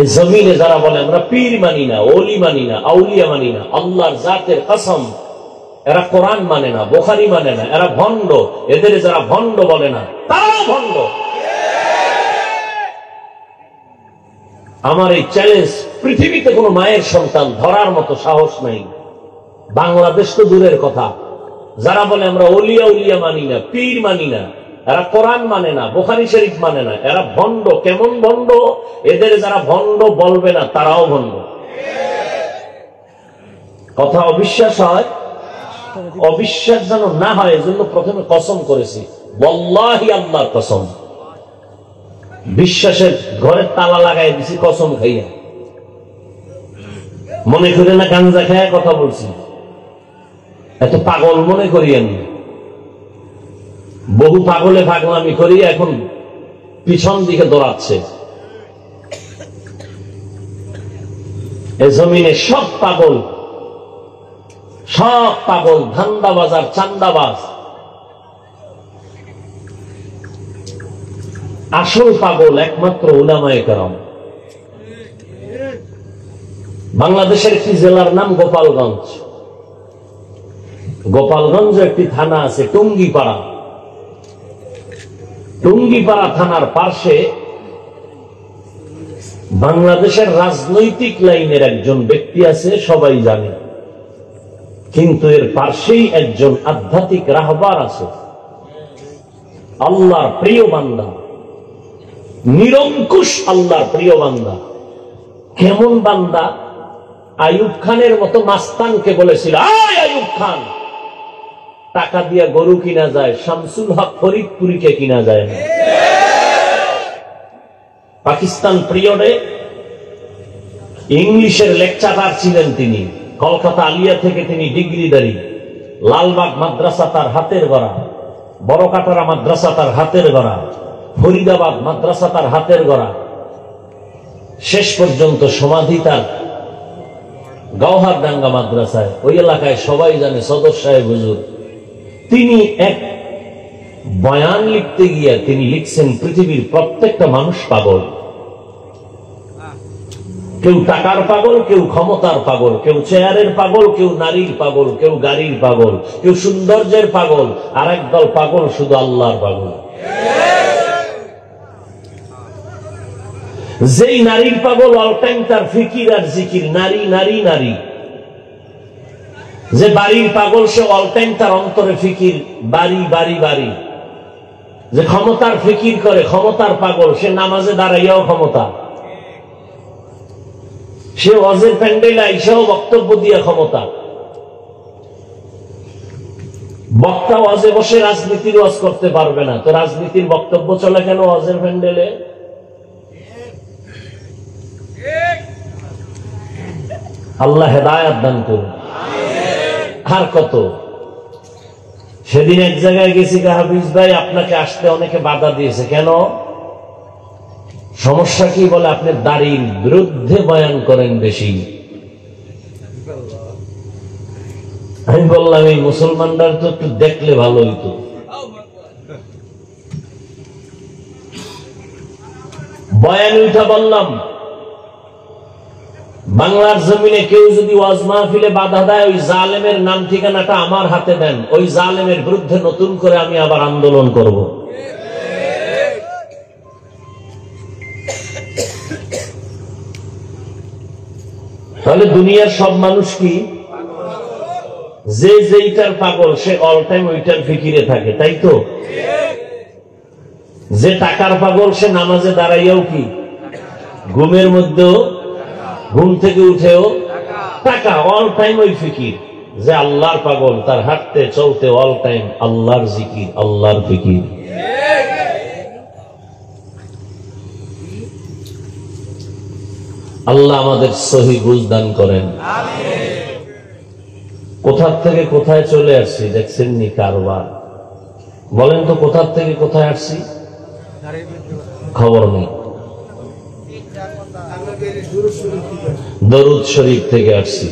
এই জমিনে যারা বলে আমরা পীর মানি না, ওলি মানি না, আউলিয়া মানি না, আল্লাহর জাতের কসম, এরা কোরআন মানে না, বুখারী মানে না, এরা ভণ্ড। এদের যারা ভণ্ড বলে না তারাও ভণ্ড। আমার এই চ্যালেঞ্জ, পৃথিবীতে কোনো মায়ের সন্তান ধরার মতো সাহস নাই, বাংলাদেশ তো দূরের কথা। যারা বলে আমরা ওলিয়া উলিয়া মানি না, পীর মানি না, এরা কোরআন মানে না, বুখারী শরীফ মানে না, এরা ভণ্ড। কেমন ভণ্ড? এদের যারা ভণ্ড বলবে না তারাও ভণ্ড। কথা অবিশ্বাস হয়, অবিশ্বাস যেন না হয় এজন্য প্রথমে কসম করেছি, ওয়াল্লাহি আল্লাহর কসম। বিশ্বাসের ঘরের তালা লাগাই দিছি কসম খাইয়া। মনে করে না গাঞ্জা খাইয়া কথা বলছি, এত পাগল মনে করিয়েন। বহু পাগলে পাগলামি করিয়া এখন পিছন দিকে দৌড়াচ্ছে। এ জমিনে সব পাগল, সব পাগল, ধান্দাবাজ আর চান্দাবাজ। আসল পাগল একমাত্র উলামায়ে কেরাম। বাংলাদেশের একটি জেলার নাম গোপালগঞ্জ। গোপালগঞ্জ একটি থানা আছে টুঙ্গিপাড়া। টুঙ্গিপাড়া থানার পাশে বাংলাদেশের রাজনৈতিক লাইনের একজন ব্যক্তি আছে, সবাই জানে। কিন্তু এর পাশেই একজন আধ্যাত্মিক রাহবার আছে, আল্লাহর প্রিয় বান্দা, নিরঙ্কুশ আল্লাহর প্রিয় বান্দা। কেমন বান্দা? আইয়ুব খানের মতো মাস্তানকে বলেছিল, আয় আইয়ুব খান, টাকা দিয়া গরু কিনা যায়, শামসুল হক ফরিদপুরীকে কিনা যায় না। পাকিস্তান পিরিয়ডে ইংলিশের লেকচারার ছিলেন তিনি। কলকাতা আলিয়া থেকে তিনি ডিগ্রিধারী। লালবাগ মাদ্রাসা তার হাতের গড়া, বড়কাটারা মাদ্রাসা তার হাতের গড়া, ফরিদাবাদ মাদ্রাসা তার হাতের গড়া। শেষ পর্যন্ত সমাধি তার গওহারডাঙ্গা মাদ্রাসায়। ওই এলাকায় সবাই জানে সদর সাহেব হুজুর। তিনি এক বয়ান লিখতে গিয়ে তিনি লিখছেন, পৃথিবীর প্রত্যেকটা মানুষ পাগল। কেউ টাকার পাগল, কেউ ক্ষমতার পাগল, কেউ চেয়ারের পাগল, কেউ নারীর পাগল, কেউ গাড়ির পাগল, কেউ সৌন্দর্যের পাগল, আর একদল পাগল শুধু আল্লাহর পাগল। যেই নারীর পাগল অল টাইম তার ফিকির আর জিকির নারী নারী নারী। যে বাড়ির পাগল সে অল টাইম তার অন্তরে ফিকির বাড়ি বাড়ি বাড়ি। যে ক্ষমতার ফিকির করে, ক্ষমতার পাগল, সে নামাজে দাঁড়াইয়াও ক্ষমতা, সে ওয়াজের প্যান্ডেলে আইসাও বক্তব্য দিয়া ক্ষমতা। বক্তা ওয়াজে বসে রাজনীতির ওয়াজ করতে পারবে না, তো রাজনীতির বক্তব্য চলে কেন ওয়াজের প্যান্ডেলে? আল্লাহ হেদায়েত দান করুন। আর কত? সেদিন এক জায়গায় গেছি, হাফিজ ভাই আপনাকে আসতে অনেকে বাধা দিয়েছে, কেন? সমস্যা কি? বলে আপনি দাড়ির বিরুদ্ধে বয়ান করেন বেশি। আমি বললাম এই মুসলমানরা তো একটু দেখলে ভালো হইতো। বয়ান উঠা বললাম, বাংলার জমিনে কেউ যদি ওয়াজ মাহফিলে বাধা দেয়, ওই জালেমের নাম ঠিকানাটা আমার হাতে দেন, ওই জালেমের বিরুদ্ধে নতুন করে আমি আবার আন্দোলন করব। তাহলে দুনিয়ার সব মানুষ কি? যে যেইটার পাগল সে অল টাইম ওইটার ফিকিরে থাকে, তাই তো? যে টাকার পাগল সে নামাজে দাঁড়াইয়াও কি, ঘুমের মধ্যেও, ঘুম থেকে উঠেও টাকা, অল টাইম ওই ফিকির। যে আল্লাহর পাগল তার হাঁটতে চলতে অল টাইম আল্লাহর জিকির, আল্লাহর ফিকির। আল্লাহ আমাদের সহি বুঝ দান করেন। কোথা থেকে কোথায় চলে আসছি দেখছেন নি কারবার? বলেন তো কোথা থেকে কোথায় আসছি? খবর নেই। দরুদ শরীফ থেকে আসছি,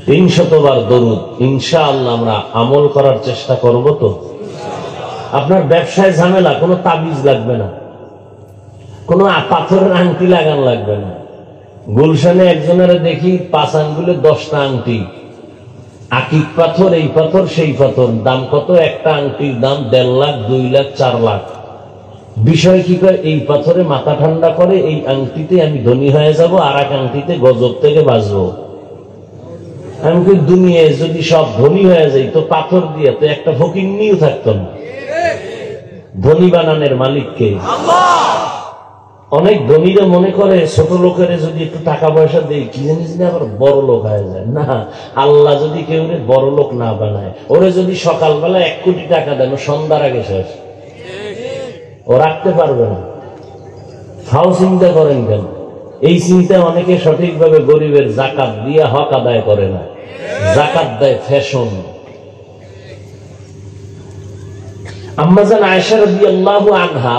300 বার দরুদ। ইনশাআল্লাহ আমরা আমল করার চেষ্টা করব। তো আপনার ব্যবসায় ঝামেলা, কোনো তাবিজ লাগবে না। কোন পাথরের আংটি লাগান লাগবে না। গুলশানে একজনের দেখি 5 আঙ্গুলে 10টা আংটি, আকিক পাথর, এই পাথর সেই পাথর, দাম কত? একটা আংটির দাম 1.5 লাখ, 2 লাখ, 4 লাখ। বিষয় কি করে? এই পাথরে মাথা ঠান্ডা করে, এই আংটিতে আমি ধনী হয়ে যাব, আর এক আংটিতে গজব থেকে বাঁচবো। আমি কি, দুনিয়ায় যদি সব ধনী হয়ে যায় তো পাথর দিয়ে তো একটা ফকিন্নিও থাকতো না। ধনী বানানোর মালিককে অনেক ধনীরা মনে করে ছোট লোকের যদি একটু টাকা পয়সা দেয় কি জানিস না আবার বড় লোক হয়ে যায়। না, আল্লাহ যদি কেউ বড় লোক না বানায়, ওরে যদি সকালবেলা 1 কোটি টাকা দেন, সন্ধ্যার আগে শেষ, ও রাখতে পারবে না। ফাও চিন্তা করেন কেন? এই চিন্তা অনেকে সঠিকভাবে গরিবের জাকাত দিয়ে হক আদায় করে না, জাকাত দেয় ফ্যাশন। আম্মাজান আয়েশা রাদিয়াল্লাহু আনহা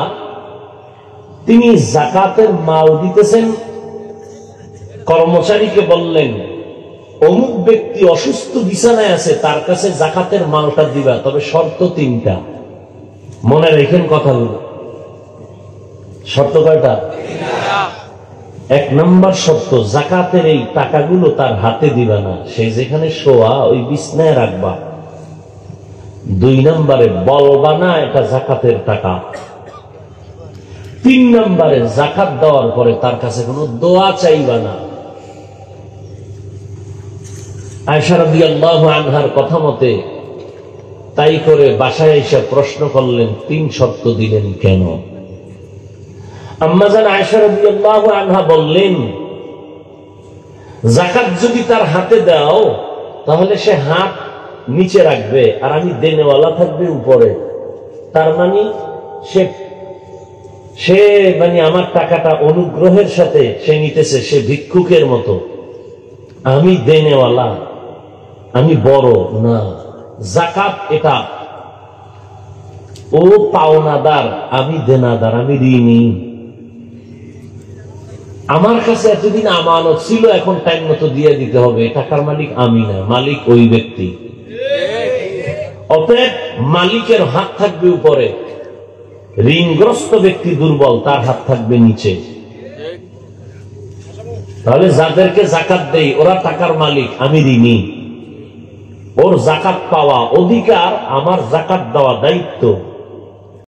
তিনি জাকাতের মাল দিতেছেন, কর্মচারীকে বললেন অমুক ব্যক্তি অসুস্থ বিছানায় আছে, তার কাছে জাকাতের মালটা দিবা, তবে শর্ত 3টা। মনে রেখেন কথাগুলো। শর্ত কয়টা? 1 নম্বর শর্ত, জাকাতের এই টাকাগুলো তার হাতে দিবা না, সে যেখানে শোয়া ওই বিছনায় রাখবা। 2 নম্বরে বলবা না এটা জাকাতের টাকা। 3 নম্বরে জাকাত দেওয়ার পরে তার কাছে কোনো দোয়া চাইবা না। আয়েশা রাদিয়াল্লাহু আনহার কথা মতে তাই করে বাসায় এসে প্রশ্ন করলেন, 3 শর্ত দিলেন কেন? আম্মাজান আয়েশা রাদিয়াল্লাহু আনহা বললেন, যাকাত যদি তার হাতে দাও তাহলে সে হাত নিচে রাখবে আর আমি দেনেওয়ালা থাকবে উপরে। তার মানে সে মানে আমার টাকাটা অনুগ্রহের সাথে সে নিতেছে, সে ভিক্ষুকের মতো। আমি দেনেওয়ালা, আমি বড় না। যাকাত এটা ও পাওনাদার, আমি দেনাদার, আমি ঋণী। আমার কাছে এতদিন আমানত ছিল, এখন টাইম মতো দিয়ে দিতে হবে। টাকার মালিক আমি না, মালিক ওই ব্যক্তি। অতএব মালিকের হাত থাকবে উপরে, ঋণগ্রস্ত ব্যক্তি দুর্বল, তার হাত থাকবে নিচে। তাহলে যাদেরকে যাকাত দেই ওরা টাকার মালিক, আমি ঋণী। ওর যাকাত পাওয়া অধিকার, আমার যাকাত দেওয়া দায়িত্ব।